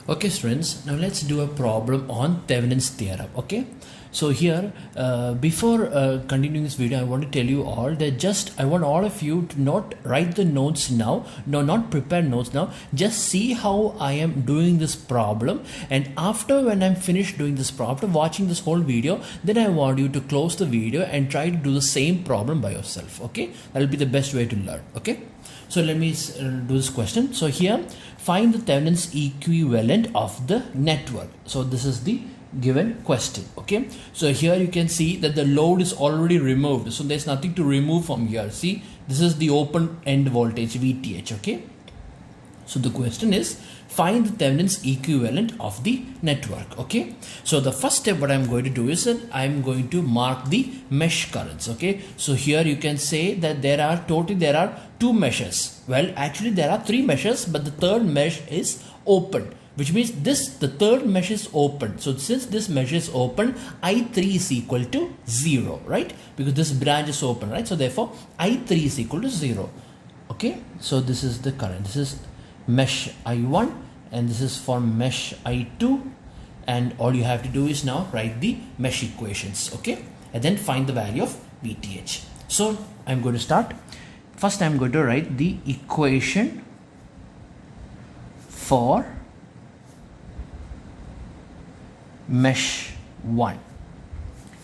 Okay students, now let's do a problem on Thevenin's theorem. Okay, so here before continuing this video, I want to tell you all that I want all of you to not write the notes now, not prepare notes now, just see how I am doing this problem, and after when I'm finished doing this problem, watching this whole video, then I want you to close the video and try to do the same problem by yourself. Okay, that will be the best way to learn. Okay, so let me do this question. So here, find the Thevenin's equivalent of the network. So this is the given question. Okay, so here you can see that the load is already removed, so there's nothing to remove from here. See, this is the open end voltage VTH. Okay, so the question is, find the Thevenin's equivalent of the network. Okay, so the first step what I'm going to do is that I'm going to mark the mesh currents. Okay, so here you can say that there are two meshes. Well, actually there are three meshes, but the third mesh is open, which means the third mesh is open. So since this mesh is open, I3 is equal to 0, right? Because this branch is open, right? So therefore I3 is equal to 0. Okay, so this is the current. This is mesh I1 and this is for mesh I2, and all you have to do is now write the mesh equations. Okay, and then find the value of VTH. So I'm going to start. First I'm going to write the equation for mesh 1.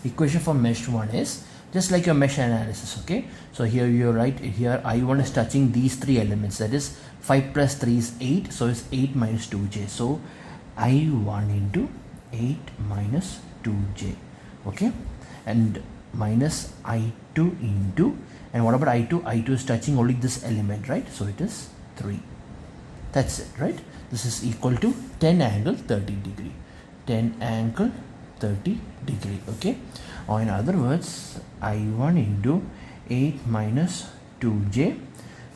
Equation for mesh 1 is just like your mesh analysis. Okay, so here you write, here I1 is touching these three elements, that is 5 plus 3 is 8, so it's 8 minus 2j, so I1 into 8 minus 2j. okay, and minus I2 into, and what about I2? I2 is touching only this element, right? So it is 3. That's it, right? This is equal to 10 angle 30 degree. 10 angle 30 degree. Okay, or in other words, I1 into 8 minus 2j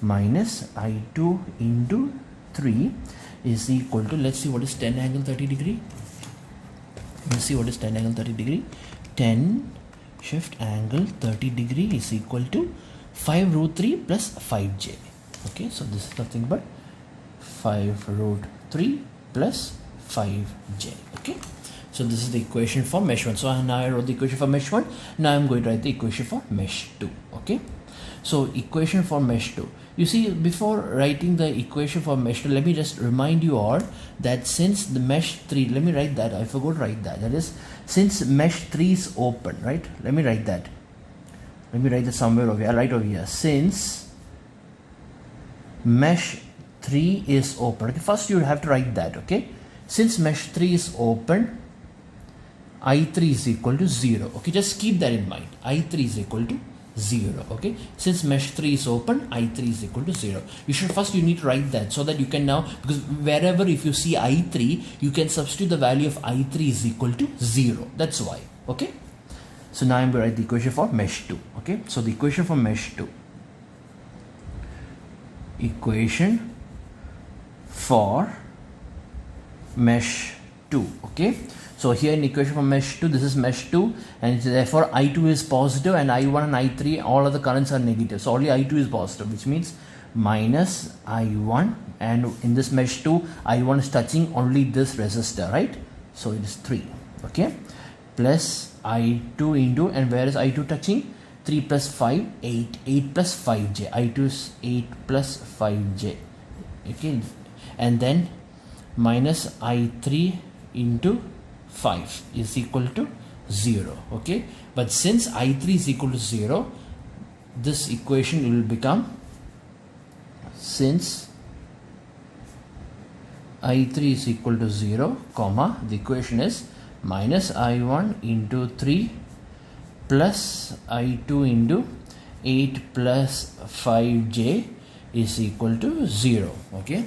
minus I2 into 3 is equal to, let's see what is 10 angle 30 degree. Let's see what is 10 angle 30 degree. 10 shift angle 30 degree is equal to 5 root 3 plus 5j. Okay, so this is nothing but 5 root 3 plus 5j. Okay, so this is the equation for mesh 1. So now I wrote the equation for mesh 1. Now I'm going to write the equation for mesh 2. Okay, so equation for mesh 2. You see, before writing the equation for mesh 2, let me just remind you all that since the mesh 3, let me write that, I forgot to write that. That is, since mesh 3 is open, right? Let me write that. Let me write that somewhere over here. I'll write over here. Since mesh 3 is open. Okay, first you have to write that. Okay, since mesh 3 is open, I3 is equal to 0. Okay, just keep that in mind. I3 is equal to 0. Okay, since mesh 3 is open, I3 is equal to 0. You need to write that so that you can now, because wherever if you see I3, you can substitute the value of I3 is equal to 0. That's why. Okay, so now I'm going to write the equation for mesh 2. Okay, so the equation for mesh 2. Equation for mesh 2. Okay, so here in equation for mesh 2, this is mesh 2, and therefore I2 is positive and I1 and I3, all other currents are negative, so only I2 is positive, which means minus I1, and in this mesh 2 I1 is touching only this resistor, right? So it is 3. Okay, plus I2 into, and where is I2 touching? 3 plus 5, 8. 8 plus 5j. I2 is 8 plus 5j. Okay, and then minus I3 into 5 is equal to 0. Okay, but since I3 is equal to 0, this equation will become, since I3 is equal to 0, comma, the equation is minus I1 into 3 plus I2 into 8 plus 5j is equal to 0. Okay,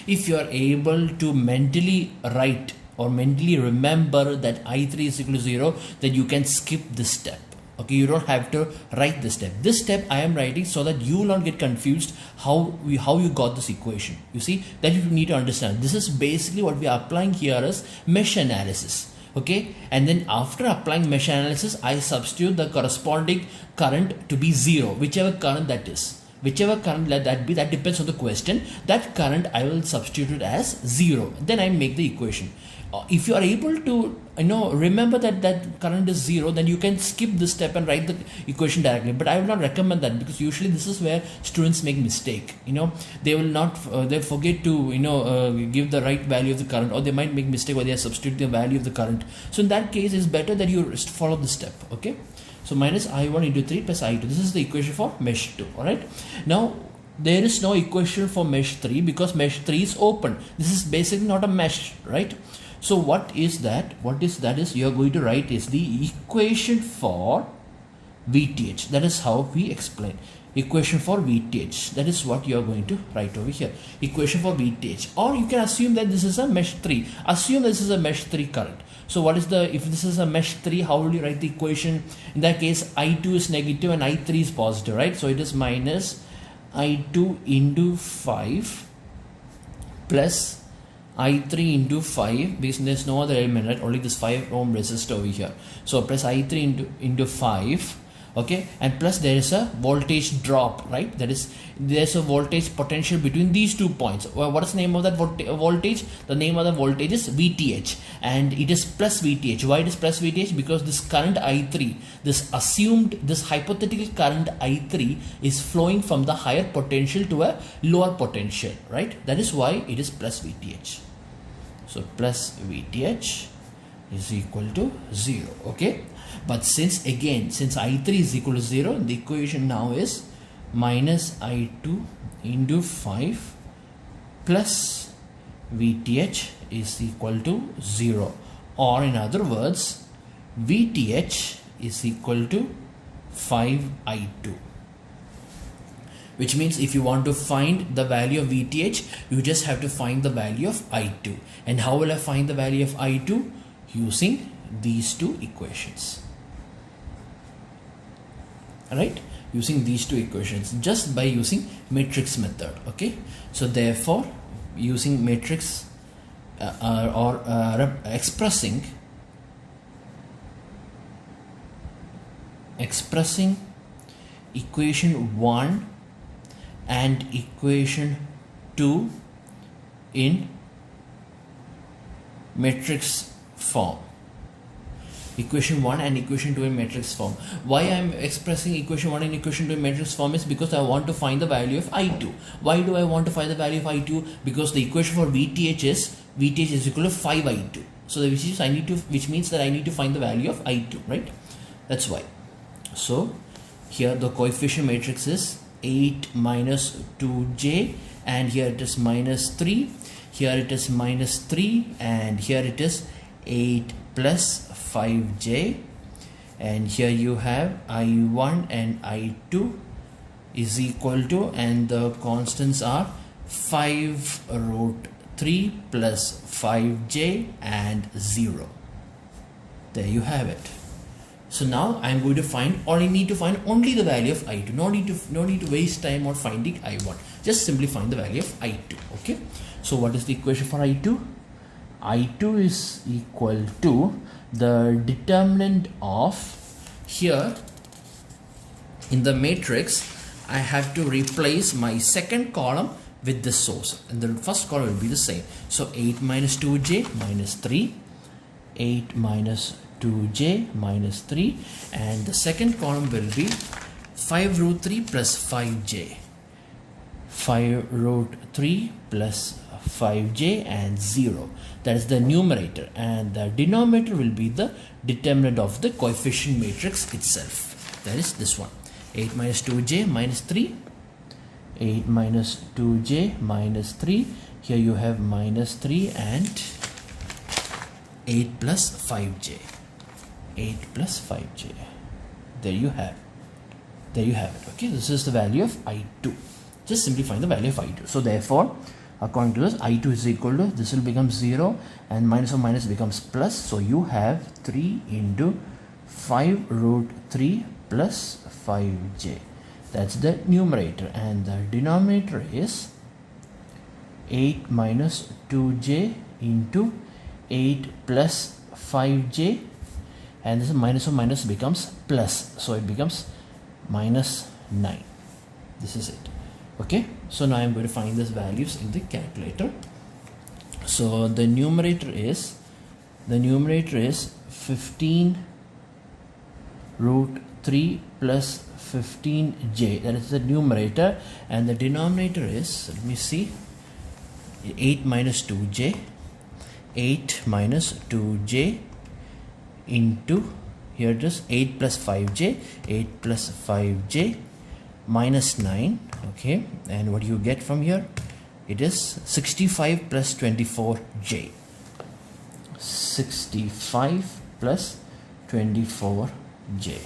if you are able to mentally write or mentally remember that I3 is equal to 0, then you can skip this step. Okay, you don't have to write this step. This step I am writing so that you will not get confused how you got this equation. You see, that you need to understand. This is basically what we are applying here as mesh analysis. Okay, and then after applying mesh analysis, I substitute the corresponding current to be 0, whichever current that is. whichever current let that be, that depends on the question. That current I will substitute as 0. Then I make the equation. If you are able to remember that current is 0, then you can skip this step and write the equation directly. But I will not recommend that, because usually this is where students make mistake. They will not they forget to give the right value of the current, or they might make mistake where they substitute the value of the current. So in that case, it's better that you follow this step. Okay, so minus I1 into 3 plus I2. This is the equation for mesh 2. All right, now there is no equation for mesh 3 because mesh 3 is open. This is basically not a mesh, right? So what is that? You are going to write is the equation for VTH. That is how we explain. Equation for VTH. That is what you are going to write over here. Equation for VTH. Or you can assume that this is a mesh 3. Assume this is a mesh 3 current. So if this is a mesh 3, how will you write the equation? In that case, I2 is negative and I3 is positive, right? So it is minus I2 into 5 plus I3 into 5, because there's no other element, right? Only this 5 ohm resistor over here. So plus I3 into 5, okay, and plus there is a voltage drop, right? That is, there's a voltage potential between these 2 points. Well, what is the name of that voltage? The name of the voltage is VTH, and it is plus VTH. Why it is plus VTH? Because this current I3, this hypothetical current I3 is flowing from the higher potential to a lower potential, right? That is why it is plus VTH. So plus VTH is equal to 0. Okay, but since I3 is equal to 0, the equation now is minus I2 into 5 plus VTH is equal to 0, or in other words, VTH is equal to 5I2. Which means if you want to find the value of VTH, you just have to find the value of I2. And how will I find the value of I2? Using these two equations. Alright, using these two equations, just by using matrix method. Okay, so therefore using matrix expressing equation 1 and equation 2 in matrix form. Equation 1 and equation 2 in matrix form. Why I am expressing equation 1 and equation 2 in matrix form is because I want to find the value of I2. Why do I want to find the value of I2? Because the equation for VTH is equal to 5I2. So which means that I need to find the value of I2, right? That's why. So here the coefficient matrix is 8 minus 2j, and here it is minus 3, here it is minus 3, and here it is 8 plus 5j, and here you have I1 and I2 is equal to, and the constants are 5 root 3 plus 5j and 0. There you have it. So now I am going to find, or I need to find only the value of I2. No need to waste time on finding I1. Just simply find the value of I2. Okay. So what is the equation for I2? I2 is equal to the determinant of, here in the matrix I have to replace my second column with the source, and the first column will be the same. So 8 minus 2j minus 3, 8 minus 2j minus 3, and the second column will be 5 root 3 plus 5j, 5 root 3 plus 5j and 0. That is the numerator, and the denominator will be the determinant of the coefficient matrix itself. That is this one, 8 minus 2j minus 3, 8 minus 2j minus 3, here you have minus 3, and 8 plus 5j, 8 plus 5j. There you have it. Okay, this is the value of I2. Just simply find the value of I2. So therefore, according to this, I2 is equal to, this will become 0, and minus of minus becomes plus. So you have 3 into 5 root 3 plus 5j. That's the numerator, and the denominator is 8 minus 2j into 8 plus 5j, and this minus of minus becomes plus, so it becomes minus 9. This is it. Okay, so now I'm going to find these values in the calculator. So the numerator is 15 root 3 plus 15j, that is the numerator, and the denominator is, let me see, 8 minus 2j into, here it is 8 plus 5j minus 9. Okay, and what do you get from here? It is 65 plus 24j. 65 plus 24j.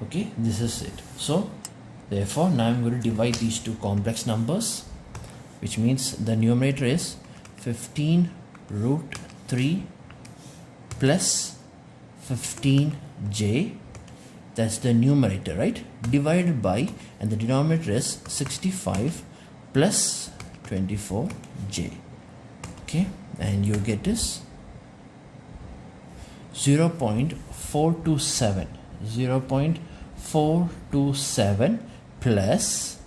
Okay, this is it. So therefore now I'm going to divide these two complex numbers, which means the numerator is 15 root 3 plus 15j, that's the numerator, right, divided by, and the denominator is 65 plus 24j. Okay, and you get this 0.427 plus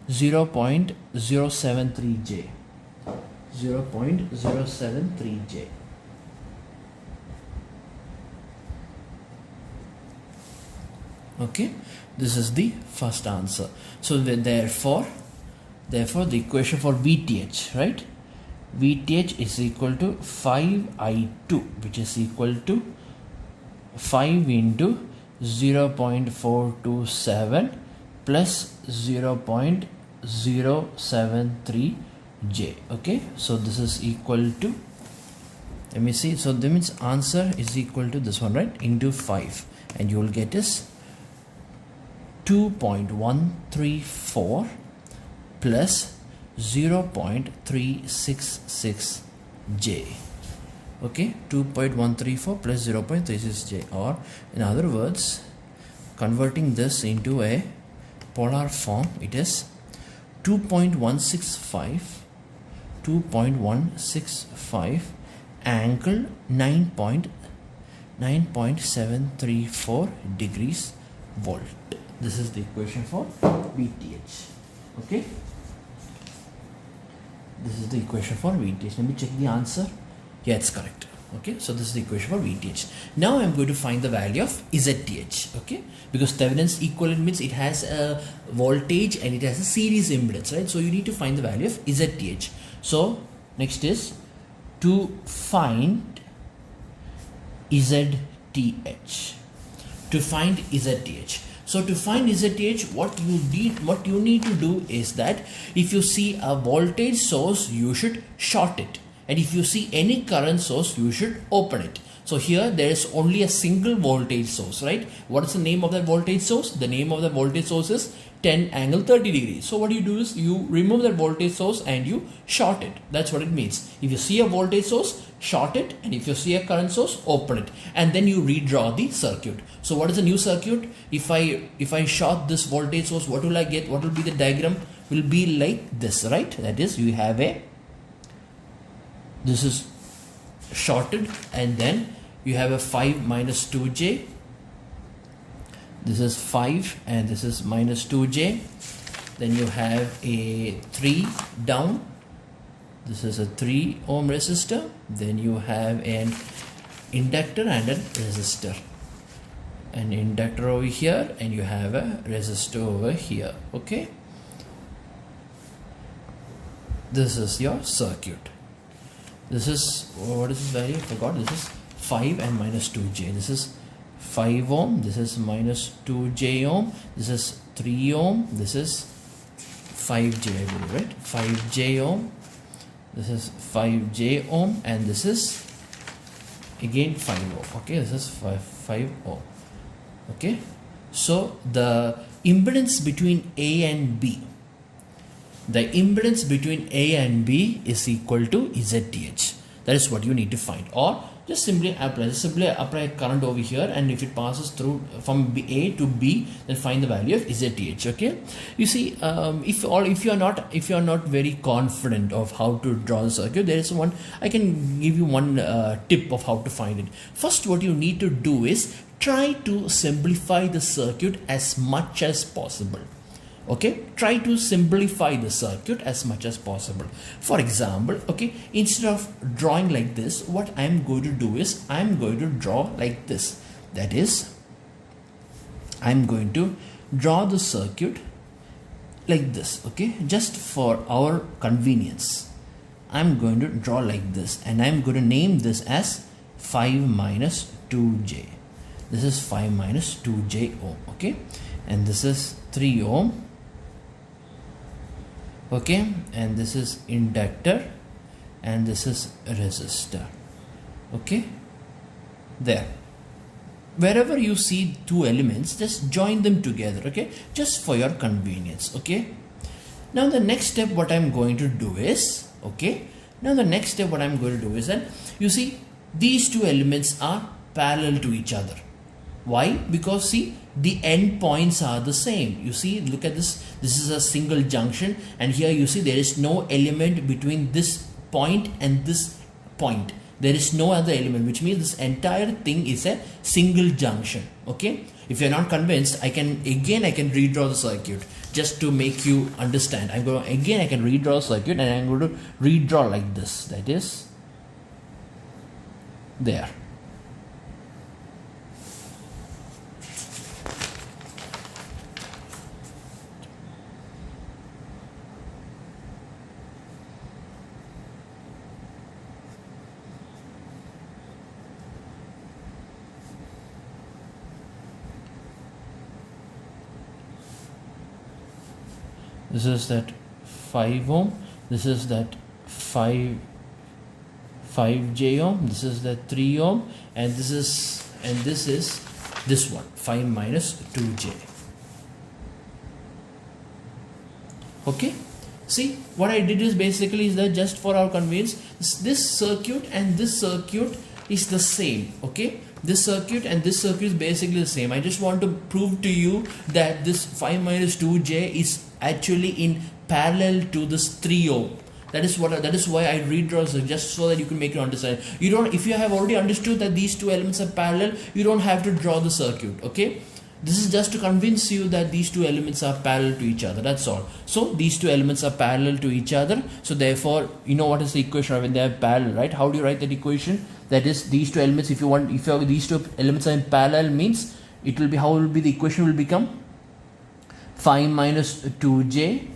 0.073j. Okay, this is the first answer. So therefore the equation for VTH, right, VTH is equal to 5i2, which is equal to 5 into 0.427 plus 0.073j. Okay, so this is equal to, let me see, so that means answer is equal to this one, right, into 5, and you will get is 2.134 plus 0.366j. Okay, 2.134 plus 0.36j, or in other words, converting this into a polar form, it is 2.165 angle 9.734 degrees volt. This is the equation for VTH. Okay, this is the equation for VTH. Let me check the answer. Yeah, it's correct. Okay, so this is the equation for VTH. Now I'm going to find the value of ZTH. Okay, because Thevenin's equivalent means it has a voltage and it has a series impedance, right? So you need to find the value of ZTH. So next is to find ZTH. To find ZTH. So to find ZTH, what you need to do is that if you see a voltage source, you should short it, and if you see any current source, you should open it. So here there is only a single voltage source, right? What is the name of that voltage source? The name of the voltage source is 10 angle 30 degrees. So what you do is you remove that voltage source and you short it. That's what it means. If you see a voltage source, short it, and if you see a current source, open it, and then you redraw the circuit. So what is the new circuit? If I short this voltage source, what will I get? What will be the diagram? Will be like this, right? That is, you have this is shorted, and then you have a 5 minus 2j. This is 5 and this is minus 2j. Then you have a 3 down. This is a 3 ohm resistor. Then you have an inductor and a resistor. An inductor over here, and you have a resistor over here. Okay, this is your circuit. This is, what is this value? I forgot. This is 5 and minus 2j. This is 5 ohm. This is minus 2j ohm. This is 3 ohm. This is 5j, I believe, right? 5j ohm. This is 5j ohm, and this is again 5 ohm. Okay, this is 5 ohm. Okay, so the impedance between A and B, the impedance between A and B is equal to ZTH. That is what you need to find. Or just simply apply current over here, and if it passes through from A to B, then find the value of ZTH. Okay, you see, if you are not very confident of how to draw the circuit, there is one, I can give you one tip of how to find it. First, what you need to do is try to simplify the circuit as much as possible. Okay, try to simplify the circuit as much as possible. For example, okay, instead of drawing like this, what I'm going to do is I'm going to draw like this. That is, I'm going to draw the circuit like this. Okay, just for our convenience, I'm going to draw like this, and I'm going to name this as 5 minus 2j. This is 5 minus 2j ohm. Okay, and this is 3 ohm. Okay, and this is inductor, and this is resistor. Okay, there. Wherever you see two elements, just join them together. Okay, just for your convenience. Okay, now the next step what I'm going to do is, okay, now the next step what I'm going to do is that you see these two elements are parallel to each other. Why? Because see, the end points are the same. You see, look at this. This is a single junction, and here you see there is no element between this point and this point. There is no other element, which means this entire thing is a single junction. Okay, if you're not convinced, I can redraw the circuit just to make you understand. I can redraw the circuit, and I'm going to redraw like this. That is there. This is that 5 ohm, this is that 5j ohm, this is that 3 ohm, and this is this one 5 minus 2j. Okay, see what I did is basically is that just for our convenience, this circuit and this circuit is the same. Okay, this circuit and this circuit is basically the same. I just want to prove to you that this 5 minus 2j is actually in parallel to this 3 ohm. That is why I redraw this, just so that you can make it understand. If you have already understood that these two elements are parallel, you don't have to draw the circuit. Okay, this is just to convince you that these two elements are parallel to each other. That's all. So these two elements are parallel to each other, so therefore you know what is the equation when they are parallel, right? How do you write that equation? That is, these two elements, if these two elements are in parallel, means it will be, how will be the equation will become 5 minus 2j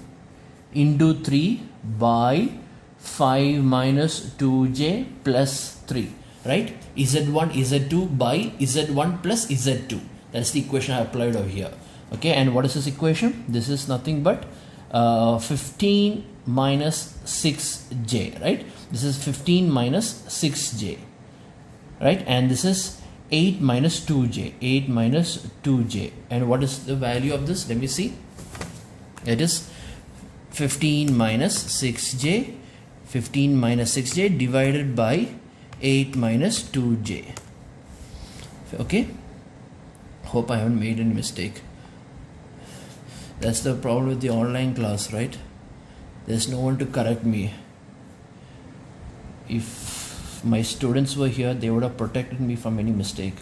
into 3 by 5 minus 2j plus 3, right? Z1 Z2 by Z1 plus Z2. That's the equation I applied over here. Okay, and what is this equation? This is nothing but 15 minus 6j, right? This is 15 minus 6j, right? And this is 8 minus 2j, and what is the value of this? Let me see. It is 15 minus 6j divided by 8 minus 2j. Okay, hope I haven't made any mistake. That's the problem with the online class, right? There's no one to correct me. If my students were here, they would have protected me from any mistake.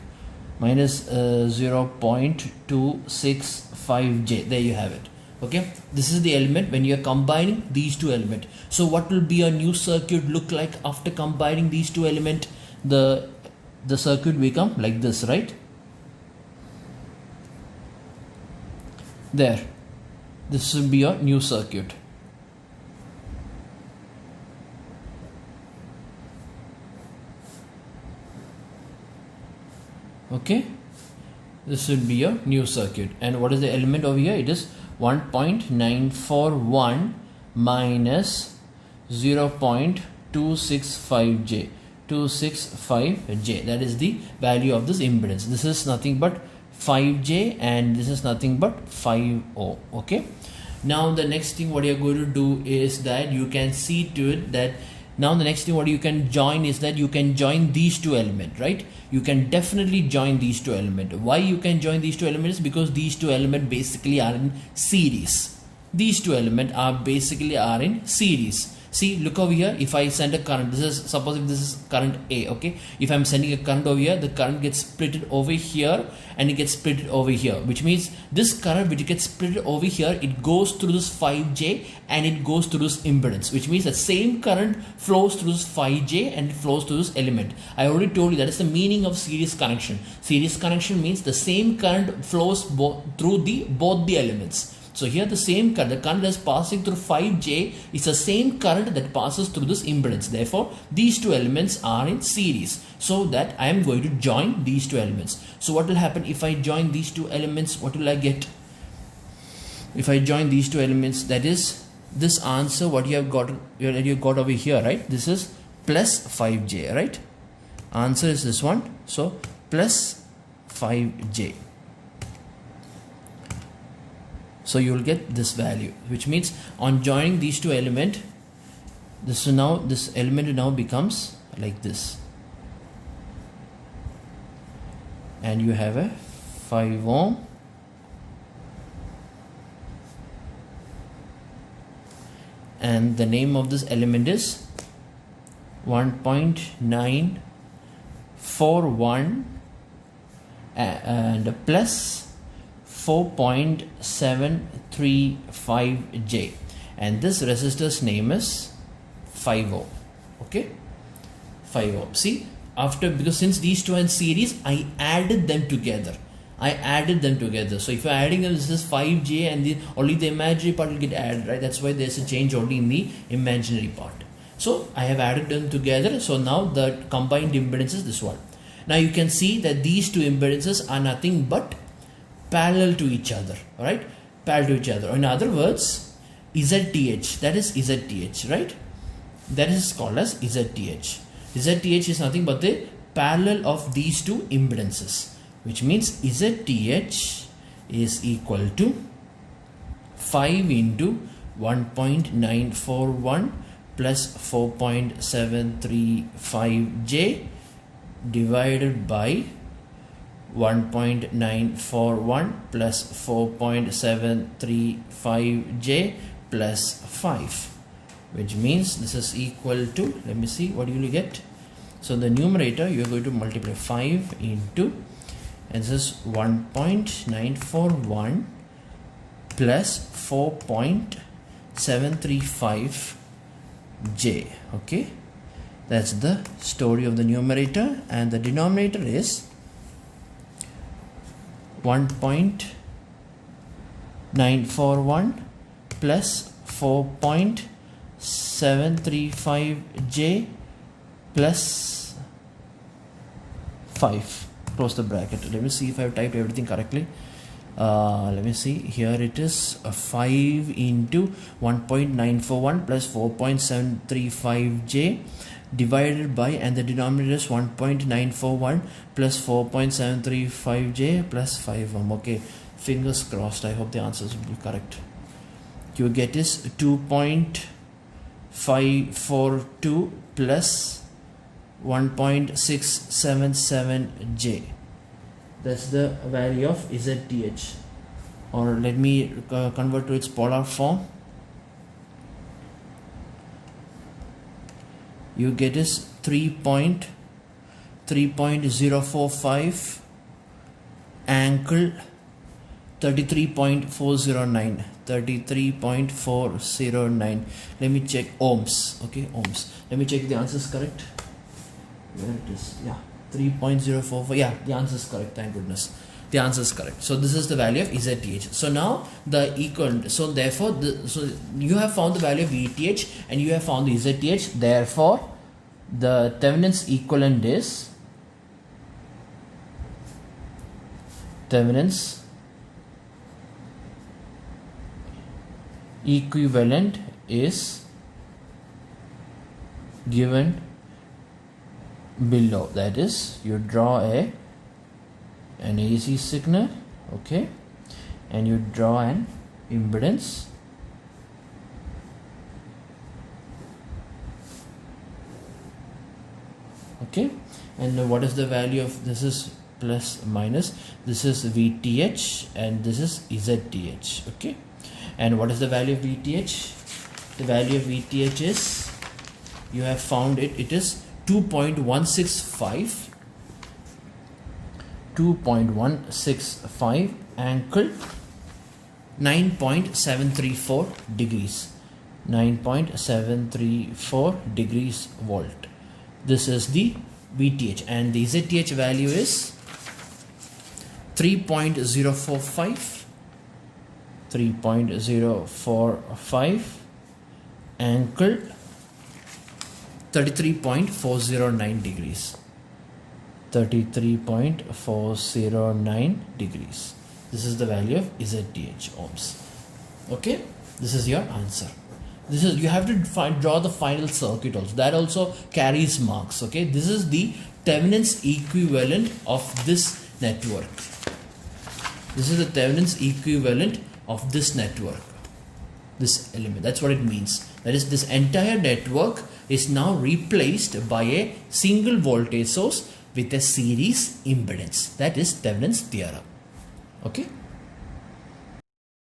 Minus 0.265j. There you have it. Okay, this is the element when you are combining these two elements. So what will be a new circuit look like after combining these two elements? The circuit become like this, right? There, this will be your new circuit. Okay, this will be your new circuit. And what is the element over here? It is 1.941 minus 0.265j. That is the value of this impedance. This is nothing but 5j, and this is nothing but 5 ohm. Okay, now the next thing what you are going to do is that you can see to it that now the next thing what you can join is that you can join these two elements, right? You can definitely join these two elements. Why you can join these two elements? Because these two elements basically are in series. These two elements are basically in series. See, look over here. If I send a current, this is, suppose if this is current A, okay. If I'm sending a current over here, the current gets split over here and it gets split over here, which means this current which gets split over here, it goes through this 5J and it goes through this impedance, which means the same current flows through this 5J and it flows through this element. I already told you that is the meaning of series connection. Series connection means the same current flows through both the elements. So here the same current, the current that is passing through 5J is the same current that passes through this impedance. Therefore, these two elements are in series. So that I am going to join these two elements. So what will happen if I join these two elements? What will I get? If I join these two elements, that is this answer what you have got over here, right? This is plus 5J, right? Answer is this one. So plus 5J. So you will get this value, which means on joining these two elements, this element now becomes like this, and you have a 5 ohm and the name of this element is 1.941 and plus 4.735J, and this resistor's name is 5 ohm. Okay, 5 ohm. See, because since these two are in series, I added them together. So if you're adding them, this is 5J and only the imaginary part will get added, right? That's why there's a change only in the imaginary part. So I have added them together. So now the combined impedance is this one. Now you can see that these two impedances are nothing but parallel to each other, right? Parallel to each other. In other words, ZTH, that is ZTH, right? That is called as ZTH. ZTH is nothing but the parallel of these two impedances, which means ZTH is equal to 5 into 1.941 plus 4.735J divided by 1.941 plus 4.735J plus 5, which means this is equal to, let me see what you will get. So the numerator you are going to multiply 5 into, and this is 1.941 plus 4.735J. okay, that's the story of the numerator, and the denominator is 1.941 plus 4.735J plus 5. Close the bracket. Let me see if I have typed everything correctly. Let me see. Here it is 5 into 1.941 plus 4.735J divided by, and the denominator is 1.941 plus 4.735J plus 5 ohm. Okay, fingers crossed. I hope the answers will be correct. You get is 2.542 plus 1.677J. That's the value of ZTH, or let me convert to its polar form. You get is 3.045 angle 33.409. 33.409. Let me check ohms. Okay, ohms. Let me check the answer is correct. Where it is? Yeah, 3.045. Yeah, the answer is correct. Thank goodness. The answer is correct. So this is the value of ZTH. So now the equivalent. So therefore, so you have found the value of VTH and you have found the ZTH. Therefore, the Thevenin's equivalent is given below. That is, you draw an AC signal, okay, and you draw an impedance, okay, and what is the value of this? Is plus minus, this is VTH and this is ZTH, okay. And what is the value of VTH? The value of VTH is you have found it is 2.165 angle 9.734 degrees, 9.734 degrees volt. This is the VTH, and the ZTH value is 3.045 angle 33.409 degrees, 33.409 degrees. This is the value of ZTH ohms. Okay, this is your answer. This is, you have to draw the final circuit also, that also carries marks. Okay, this is the Thevenin's equivalent of this network. This is the Thevenin's equivalent of this network, this element. That's what it means. That is, this entire network is now replaced by a single voltage source with a series impedance. That is Thevenin's theorem. Okay.